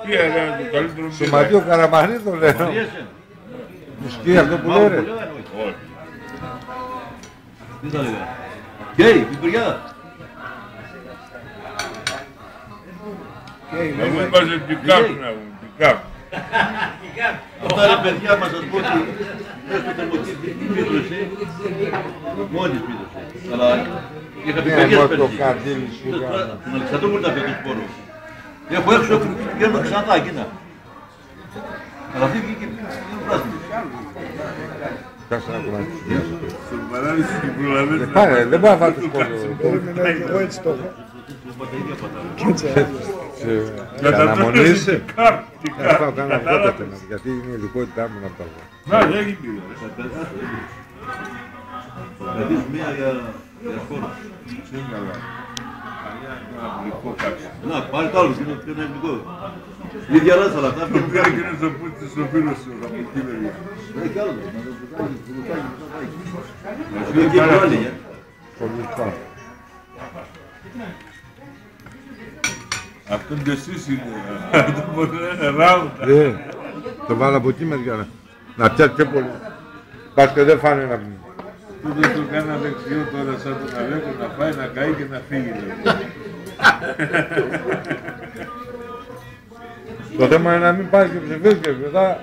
Τι έλεγα το καλύτερο Σωματείο Καραμανίδο λέω. Μουσκή αυτό που λέει ρε. Όχι. Τι θα λέγα. Γκέι, πιπουριά. Εγώ είμαστε πικάπ να πούμε, πικάπ. Αυτά ρε παιδιά μας σας πω ότι μέσα στο θερμοκήπι πίδωσε, μόλις πίδωσε. Αλλά είχα πιπεριές πέρσι. Στην Αλεξανδρούπολη τα φέτος πόρο. Έχω έξω που πηγαίνω ξανά εκείνα. Αλλά αυτή βγήκε πράσινη. Κάτσε να κομμάτι. Στον παράδεισο και προλαβαίνεις. Πάρε, δεν μπορεί να βάλει το σκότω. Εγώ έτσι το έχω. Για αναμονής. Πικάπ, πικάπ. Θα κάνω αυτό το θέμα, γιατί είναι η ειδικότητά μου να το πω. Να, δεν γίνει. Θα δεις μία για χώρο. Σύγκαλα. Ένα αγγλικό κάποιο. Να, πάρει το άλλο, είναι πιο ελληνικό. Η ίδια ράτσα αλλά αυτά. Το πήρα και είναι στο πούτι στο φίλο σου, από εκεί βέβαια. Έχει άλλο, να το βγάλει, το βγάλει. Και έχει άλλη, Πολύ πάνω. Αυτό και εσείς είναι. Αυτό μπορεί να είναι ράουντα. Το βάλω από εκεί μεριά να πιάσει πιο πολύ. Πας και δεν φάνε να πούμε. Τούτο του κάνα δεξιό τώρα σαν τον Αλέκο να πάει να καεί και να φύγει. Το θέμα είναι να μην πάει και ψηφίσει και μετά